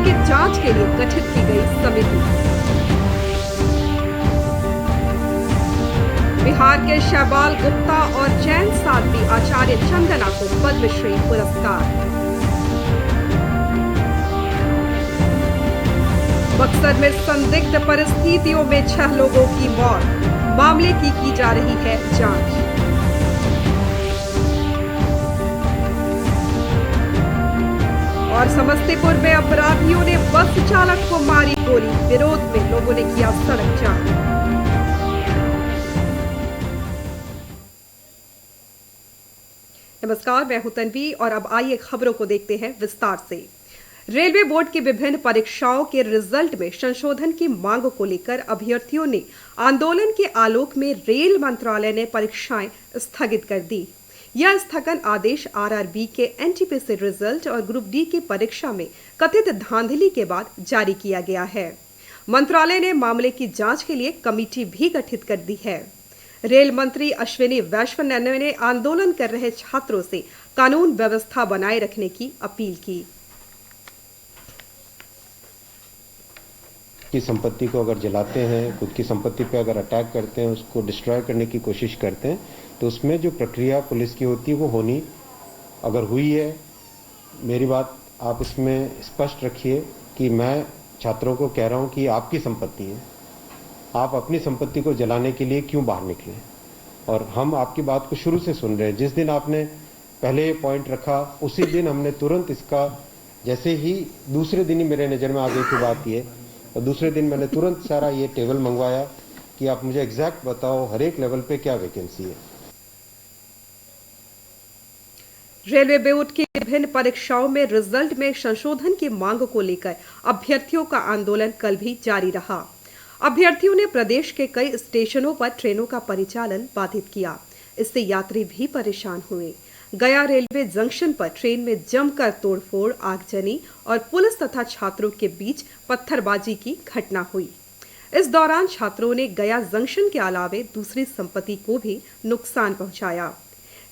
की जांच के लिए गठित की गई समिति। बिहार के शैबाल गुप्ता और जैन साध्वी आचार्य चंदना को पद्मश्री पुरस्कार। बक्सर में संदिग्ध परिस्थितियों में 6 लोगों की मौत, मामले की जा रही है जांच। और समस्तीपुर में अपराधियों ने बस चालक को मारी गोली, विरोध में लोगों ने किया सड़क जाम। नमस्कार, मैं हूं तन्वी और अब आइए खबरों को देखते हैं विस्तार से। रेलवे बोर्ड की विभिन्न परीक्षाओं के रिजल्ट में संशोधन की मांग को लेकर अभ्यर्थियों ने आंदोलन के आलोक में रेल मंत्रालय ने परीक्षाएं स्थगित कर दी। यह स्थगन आदेश आरआरबी के एनटीपीसी रिजल्ट और ग्रुप डी की परीक्षा में कथित धांधली के बाद जारी किया गया है। मंत्रालय ने मामले की जांच के लिए कमेटी भी गठित कर दी है। रेल मंत्री अश्विनी वैष्णव ने आंदोलन कर रहे छात्रों से कानून व्यवस्था बनाए रखने की अपील की संपत्ति को अगर जलाते हैं, खुद की संपत्ति पे अगर अटैक करते हैं, उसको डिस्ट्रॉय करने की कोशिश करते हैं, तो उसमें जो प्रक्रिया पुलिस की होती है वो होनी अगर हुई है, मेरी बात आप इसमें स्पष्ट रखिए कि मैं छात्रों को कह रहा हूं कि आपकी संपत्ति है, आप अपनी संपत्ति को जलाने के लिए क्यों बाहर निकले। और हम आपकी बात को शुरू से सुन रहे हैं। जिस दिन आपने पहले पॉइंट रखा उसी दिन हमने तुरंत इसका, जैसे ही दूसरे दिन ही मेरे नज़र में आ गई थी बात ये, और दूसरे दिन मैंने तुरंत सारा ये टेबल मंगवाया कि आप मुझे एग्जैक्ट बताओ हर एक लेवल पे क्या वैकेंसी है। रेलवे बोर्ड की विभिन्न परीक्षाओं में रिजल्ट में संशोधन की मांग को लेकर अभ्यर्थियों का आंदोलन कल भी जारी रहा। अभ्यर्थियों ने प्रदेश के कई स्टेशनों पर ट्रेनों का परिचालन बाधित किया। इससे यात्री भी परेशान हुए। गया रेलवे जंक्शन पर ट्रेन में जमकर तोड़फोड़, आगजनी और पुलिस तथा छात्रों के बीच पत्थरबाजी की घटना हुई। इस दौरान छात्रों ने गया जंक्शन के अलावे दूसरी संपत्ति को भी नुकसान पहुंचाया।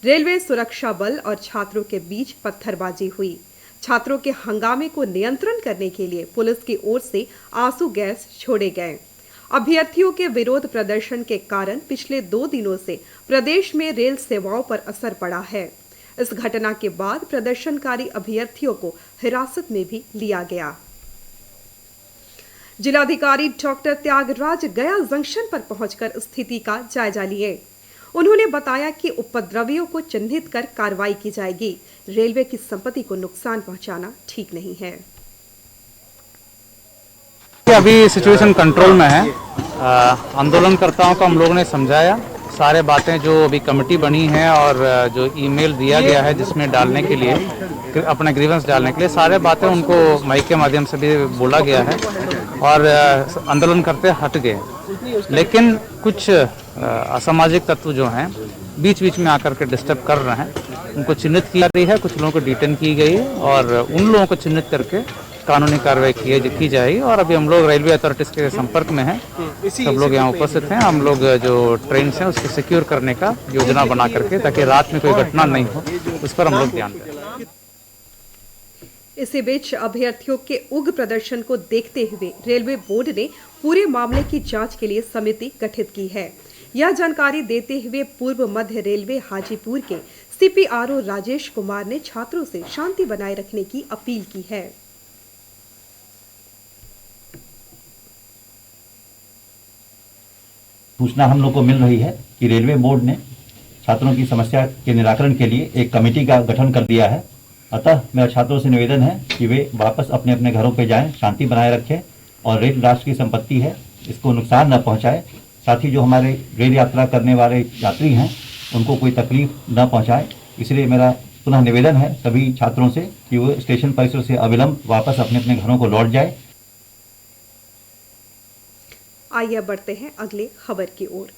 रेलवे सुरक्षा बल और छात्रों के बीच पत्थरबाजी हुई। छात्रों के हंगामे को नियंत्रण करने के लिए पुलिस की ओर से आंसू गैस छोड़े गए। अभ्यर्थियों के विरोध प्रदर्शन के कारण पिछले 2 दिनों से प्रदेश में रेल सेवाओं पर असर पड़ा है। इस घटना के बाद प्रदर्शनकारी अभ्यर्थियों को हिरासत में भी लिया गया। जिलाधिकारी डॉक्टर त्यागराज गया जंक्शन पर पहुंचकर स्थिति का जायजा लिए। उन्होंने बताया कि उपद्रवियों को चिन्हित कर कार्रवाई की जाएगी। रेलवे की संपत्ति को नुकसान पहुंचाना ठीक नहीं है। अभी सिचुएशन कंट्रोल में है। आंदोलनकर्ताओं को हम लोगों ने समझाया, सारे बातें जो अभी कमेटी बनी है और जो ईमेल दिया गया है जिसमें डालने के लिए, अपना ग्रीवेंस डालने के लिए, सारे बातें उनको माइक के माध्यम से भी बोला गया है और आंदोलन करते हट गए। लेकिन कुछ असामाजिक तत्व जो हैं बीच बीच में आकर के डिस्टर्ब कर रहे हैं, उनको चिन्हित की जा रही है। कुछ लोगों को डिटेन की गई है और उन लोगों को चिन्हित करके कानूनी कार्रवाई की जाएगी। और अभी हम लोग रेलवे अथॉरिटीज के संपर्क में हैं, सब लोग यहाँ उपस्थित हैं। हम लोग जो ट्रेन हैं उसको सिक्योर करने का योजना बना करके, ताकि रात में कोई घटना नहीं हो, उस पर हम लोग ध्यान दें। इसी बीच अभ्यर्थियों के उग्र प्रदर्शन को देखते हुए रेलवे बोर्ड ने पूरे मामले की जांच के लिए समिति गठित की है। यह जानकारी देते हुए पूर्व मध्य रेलवे हाजीपुर के सीपीआरओ राजेश कुमार ने छात्रों से शांति बनाए रखने की अपील की है। सूचना हम लोग को मिल रही है कि रेलवे बोर्ड ने छात्रों की समस्या के निराकरण के लिए एक कमेटी का गठन कर दिया है। अतः मेरा छात्रों से निवेदन है कि वे वापस अपने अपने घरों पर जाएं, शांति बनाए रखें और रेल राष्ट्र की संपत्ति है, इसको नुकसान न पहुंचाए। साथ ही जो हमारे रेल यात्रा करने वाले यात्री हैं उनको कोई तकलीफ न पहुंचाए। इसलिए मेरा पुनः निवेदन है सभी छात्रों से कि वो स्टेशन परिसर से अविलंब वापस अपने अपने घरों को लौट जाए। आइए बढ़ते हैं अगले खबर की ओर।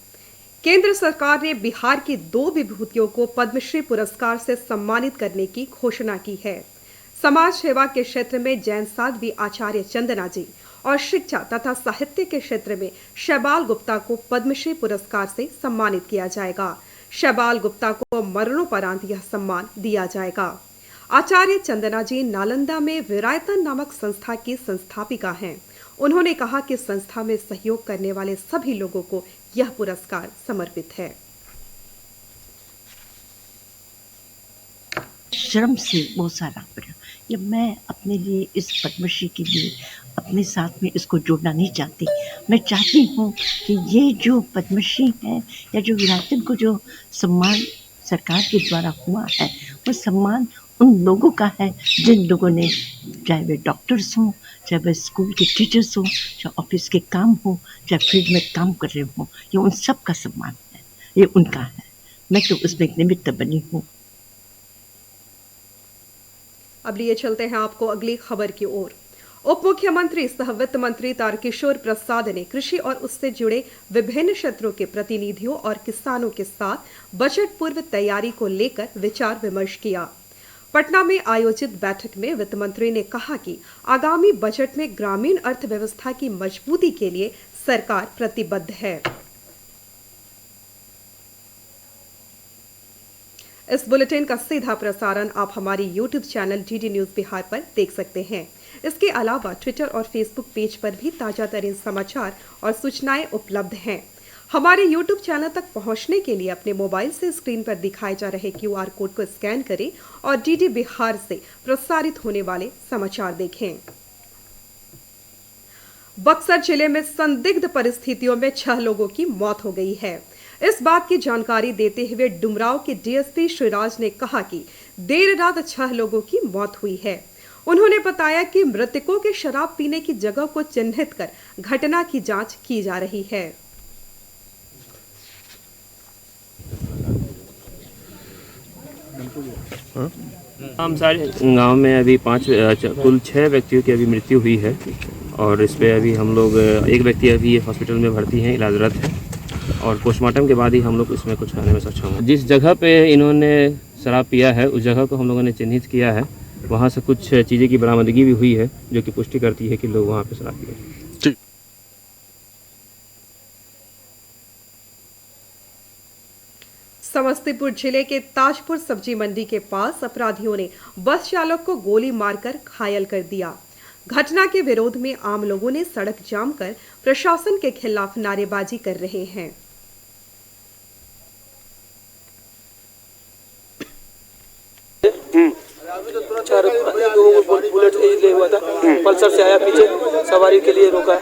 केंद्र सरकार ने बिहार की 2 विभूतियों को पद्मश्री पुरस्कार से सम्मानित करने की घोषणा की है। समाज सेवा के क्षेत्र में जैन साध्वी आचार्य चंदना जी और शिक्षा तथा साहित्य के क्षेत्र में शैबाल गुप्ता को पद्मश्री पुरस्कार से सम्मानित किया जाएगा। शैबाल गुप्ता को मरणोपरांत यह सम्मान दिया जाएगा। आचार्य चंदना जी नालंदा में विरायतन नामक संस्था की संस्थापिका हैं। उन्होंने कहा कि संस्था में सहयोग करने वाले सभी लोगों को यह पुरस्कार समर्पित है। श्रम से बहुत सारा पड़ा। ये मैं अपने लिए इस पद्मश्री के लिए अपने साथ में इसको जोड़ना नहीं चाहती। मैं चाहती हूँ कि ये जो पद्मश्री है या जो विरायतन को जो सम्मान सरकार के द्वारा हुआ है, वो सम्मान उन लोगों का है जिन लोगों ने, चाहे वे डॉक्टर्स हों, चाहे वे स्कूल के टीचर्स हों, चाहे ऑफिस के काम हो, चाहे फील्ड में काम कर रहे हों, ये उन सब का सम्मान है, ये उनका है। मैं तो उसमें एक निमित्त बनी हूँ। अब लिए चलते हैं आपको अगली खबर की ओर। उप मुख्यमंत्री सह वित्त मंत्री तारकिशोर प्रसाद ने कृषि और उससे जुड़े विभिन्न क्षेत्रों के प्रतिनिधियों और किसानों के साथ बजट पूर्व तैयारी को लेकर विचार विमर्श किया। पटना में आयोजित बैठक में वित्त मंत्री ने कहा कि आगामी बजट में ग्रामीण अर्थव्यवस्था की मजबूती के लिए सरकार प्रतिबद्ध है। इस बुलेटिन का सीधा प्रसारण आप हमारी YouTube channel DD news Bihar पर देख सकते हैं। इसके अलावा ट्विटर और फेसबुक पेज पर भी ताजा तरीन समाचार और सूचनाएं उपलब्ध हैं। हमारे YouTube चैनल तक पहुंचने के लिए अपने मोबाइल से स्क्रीन पर दिखाए जा रहे QR कोड को स्कैन करें और DD बिहार से प्रसारित होने वाले समाचार देखें। बक्सर जिले में संदिग्ध परिस्थितियों में 6 लोगों की मौत हो गई है। इस बात की जानकारी देते हुए डुमराव के DSP श्रीराज ने कहा कि देर रात 6 लोगों की मौत हुई है। उन्होंने बताया कि मृतकों के शराब पीने की जगह को चिन्हित कर घटना की जांच की जा रही है। हम सारे गांव में अभी कुल 6 व्यक्तियों की अभी मृत्यु हुई है और इस पे अभी हम लोग एक व्यक्ति अभी हॉस्पिटल में भर्ती हैं, इलाजरत है और पोस्टमार्टम के बाद ही हम लोग इसमें कुछ आने में सक्षम होंगे। जिस जगह पे इन्होंने शराब पिया है उस जगह को हम लोगों ने चिन्हित किया है। वहाँ से कुछ चीज़ें की बरामदगी भी हुई है जो कि पुष्टि करती है कि लोग वहाँ पे शराब पिए। समस्तीपुर जिले के ताजपुर सब्जी मंडी के पास अपराधियों ने बस चालक को गोली मारकर घायल कर दिया। घटना के विरोध में आम लोगों ने सड़क जाम कर प्रशासन के खिलाफ नारेबाजी कर रहे हैं। बुलेट ले हुआ था, पल्सर से आया पीछे, सवारी के लिए रोका,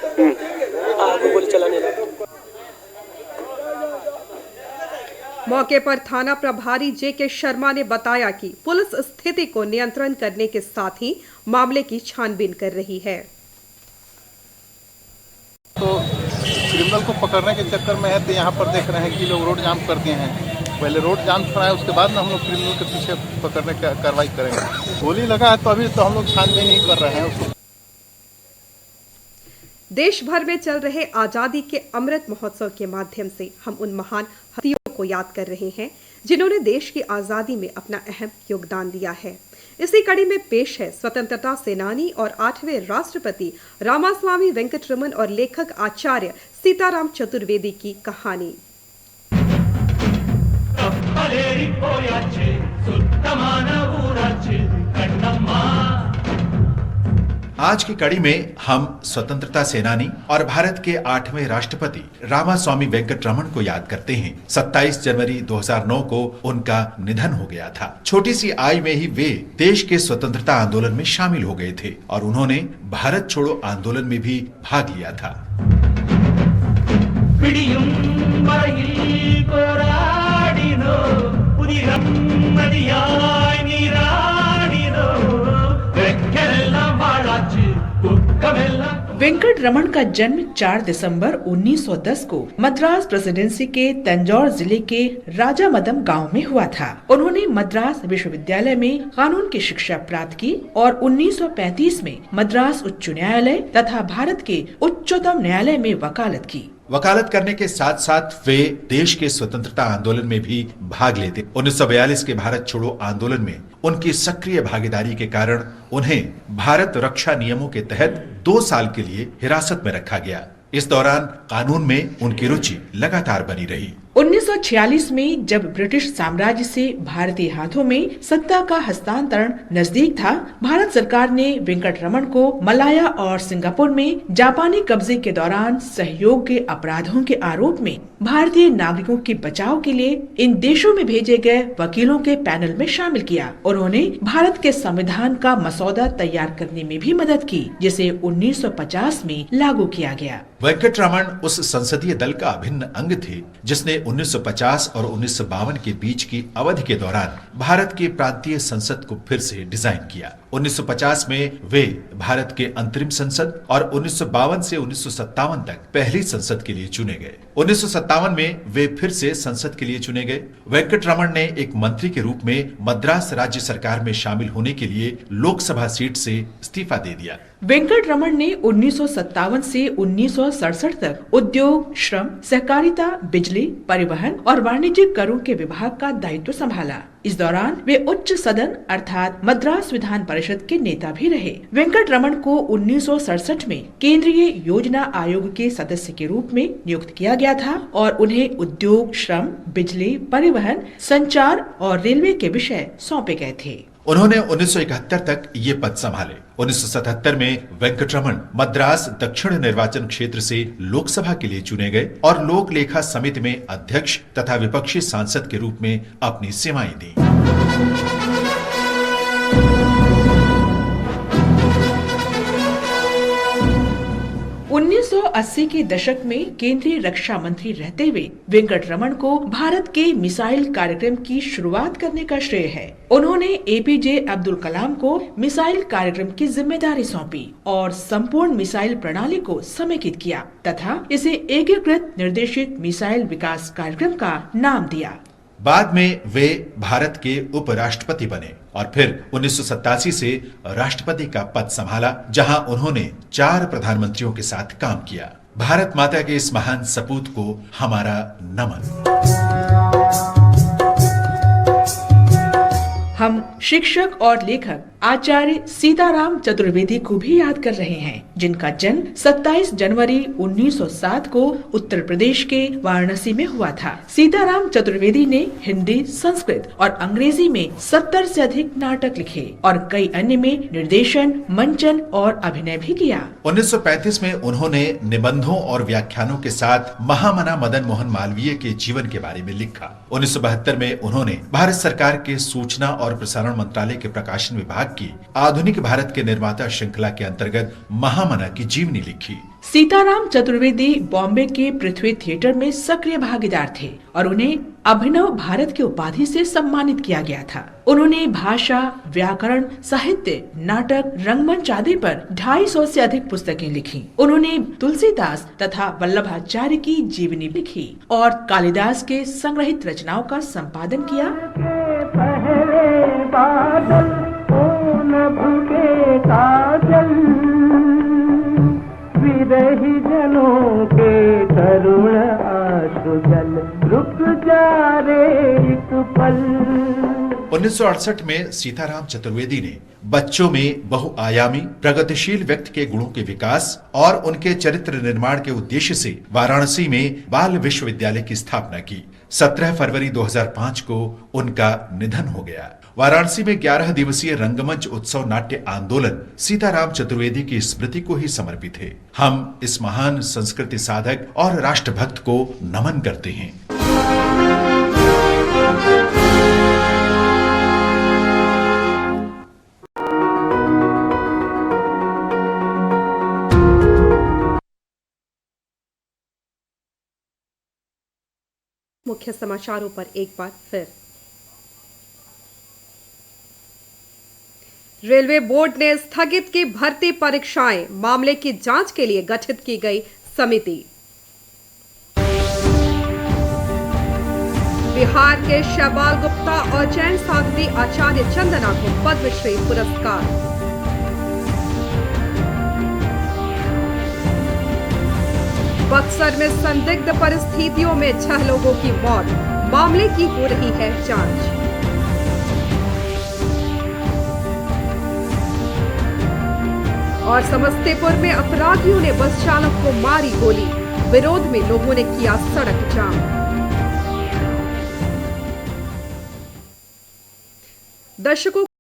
आगे गोली चलाने लगा। मौके पर थाना प्रभारी JK शर्मा ने बताया कि पुलिस स्थिति को नियंत्रण करने के साथ ही मामले की छानबीन कर रही है। तो क्रिमिनल को पकड़ने के चक्कर में है तो यहाँ पर देख रहे हैं कि लोग रोड जाम कर दिए हैं। पहले रोड जाम कराए, उसके बाद ना हम लोग क्रिमिनल के पीछे पकड़ने की कार्रवाई करेंगे। गोली लगा है तो अभी तो हम लोग छानबीन नहीं कर रहे हैं उसको। देश भर में चल रहे आजादी के अमृत महोत्सव के माध्यम से हम उन महान हस्तियों को याद कर रहे हैं जिन्होंने देश की आजादी में अपना अहम योगदान दिया है। इसी कड़ी में पेश है स्वतंत्रता सेनानी और 8वें राष्ट्रपति रामास्वामी वेंकटरमन और लेखक आचार्य सीताराम चतुर्वेदी की कहानी। आज की कड़ी में हम स्वतंत्रता सेनानी और भारत के 8वें राष्ट्रपति रामास्वामी वेंकटरमन को याद करते हैं। 27 जनवरी 2009 को उनका निधन हो गया था। छोटी सी आयु में ही वे देश के स्वतंत्रता आंदोलन में शामिल हो गए थे और उन्होंने भारत छोड़ो आंदोलन में भी भाग लिया था। वेंकटरमन का जन्म 4 दिसंबर 1910 को मद्रास प्रेसिडेंसी के तंजौर जिले के राजामदम गांव में हुआ था। उन्होंने मद्रास विश्वविद्यालय में कानून की शिक्षा प्राप्त की और 1935 में मद्रास उच्च न्यायालय तथा भारत के उच्चतम न्यायालय में वकालत की। वकालत करने के साथ साथ वे देश के स्वतंत्रता आंदोलन में भी भाग लेते। 1942 के भारत छोड़ो आंदोलन में उनकी सक्रिय भागीदारी के कारण उन्हें भारत रक्षा नियमों के तहत 2 साल के लिए हिरासत में रखा गया। इस दौरान कानून में उनकी रुचि लगातार बनी रही। 1946 में जब ब्रिटिश साम्राज्य से भारतीय हाथों में सत्ता का हस्तांतरण नजदीक था, भारत सरकार ने वेंकटरमण को मलाया और सिंगापुर में जापानी कब्जे के दौरान सहयोग के अपराधों के आरोप में भारतीय नागरिकों के बचाव के लिए इन देशों में भेजे गए वकीलों के पैनल में शामिल किया। उन्होंने भारत के संविधान का मसौदा तैयार करने में भी मदद की, जिसे 1950 में लागू किया गया। वेंकटरमण उस संसदीय दल का अभिन्न अंग थे जिसने 1950 और 1952 के बीच की अवधि के दौरान भारत के प्रांतीय संसद को फिर से डिजाइन किया। 1950 में वे भारत के अंतरिम संसद और 1952 से 1957 तक पहली संसद के लिए चुने गए। 1957 में वे फिर से संसद के लिए चुने गए। वेंकटरमण ने एक मंत्री के रूप में मद्रास राज्य सरकार में शामिल होने के लिए लोकसभा सीट से इस्तीफा दे दिया। वेंकटरमण ने 1957 से 1967 तक उद्योग, श्रम, सहकारिता, बिजली, परिवहन और वाणिज्यिक करों के विभाग का दायित्व संभाला। इस दौरान वे उच्च सदन अर्थात मद्रास विधान परिषद के नेता भी रहे। वेंकटरमण को 1967 में केंद्रीय योजना आयोग के सदस्य के रूप में नियुक्त किया गया था और उन्हें उद्योग, श्रम, बिजली, परिवहन, संचार और रेलवे के विषय सौंपे गए थे। उन्होंने 1971 तक ये पद संभाले। 1977 में वेंकटरमण मद्रास दक्षिण निर्वाचन क्षेत्र से लोकसभा के लिए चुने गए और लोक लेखा समिति में अध्यक्ष तथा विपक्षी सांसद के रूप में अपनी सेवाएं दी। 1980 के दशक में केंद्रीय रक्षा मंत्री रहते हुए वेंकटरमण को भारत के मिसाइल कार्यक्रम की शुरुआत करने का श्रेय है। उन्होंने एपीजे अब्दुल कलाम को मिसाइल कार्यक्रम की जिम्मेदारी सौंपी और संपूर्ण मिसाइल प्रणाली को समेकित किया तथा इसे एकीकृत निर्देशित मिसाइल विकास कार्यक्रम का नाम दिया। बाद में वे भारत के उपराष्ट्रपति बने और फिर 1987 से राष्ट्रपति का पद संभाला, जहां उन्होंने 4 प्रधानमंत्रियों के साथ काम किया। भारत माता के इस महान सपूत को हमारा नमन। हम शिक्षक और लेखक आचार्य सीताराम चतुर्वेदी को भी याद कर रहे हैं, जिनका जन्म 27 जनवरी 1907 को उत्तर प्रदेश के वाराणसी में हुआ था। सीताराम चतुर्वेदी ने हिंदी, संस्कृत और अंग्रेजी में 70 से अधिक नाटक लिखे और कई अन्य में निर्देशन, मंचन और अभिनय भी किया। 1935 में उन्होंने निबंधों और व्याख्यानों के साथ महामना मदन मोहन मालवीय के जीवन के बारे में लिखा। 1972 में उन्होंने भारत सरकार के सूचना और प्रसारण मंत्रालय के प्रकाशन विभाग की आधुनिक भारत के निर्माता श्रृंखला के अंतर्गत महामना की जीवनी लिखी। सीताराम चतुर्वेदी बॉम्बे के पृथ्वी थिएटर में सक्रिय भागीदार थे और उन्हें अभिनव भारत की उपाधि से सम्मानित किया गया था। उन्होंने भाषा, व्याकरण, साहित्य, नाटक, रंगमंच आदि पर 250 से अधिक पुस्तकें लिखी। उन्होंने तुलसीदास तथा वल्लभाचार्य की जीवनी लिखी और कालिदास के संग्रहित रचनाओं का संपादन किया। विरही जनों के करुण आंसू जल रुक जा रे एक पल। 1968 में सीताराम चतुर्वेदी ने बच्चों में बहुआयामी प्रगतिशील व्यक्ति के गुणों के विकास और उनके चरित्र निर्माण के उद्देश्य से वाराणसी में बाल विश्वविद्यालय की स्थापना की। 17 फरवरी 2005 को उनका निधन हो गया। वाराणसी में 11 दिवसीय रंगमंच उत्सव नाट्य आंदोलन सीताराम चतुर्वेदी की स्मृति को ही समर्पित है। हम इस महान संस्कृति साधक और राष्ट्रभक्त को नमन करते हैं। मुख्य समाचारों पर एक बार फिर। रेलवे बोर्ड ने स्थगित की भर्ती परीक्षाएं, मामले की जांच के लिए गठित की गई समिति। बिहार के शैवाल गुप्ता और जैन साध्वी आचार्य चंदना को पद्मश्री पुरस्कार। बक्सर में संदिग्ध परिस्थितियों में 6 लोगों की मौत, मामले की हो रही है जांच। और समस्तीपुर में अपराधियों ने बस चालक को मारी गोली, विरोध में लोगों ने किया सड़क जाम। दर्शकों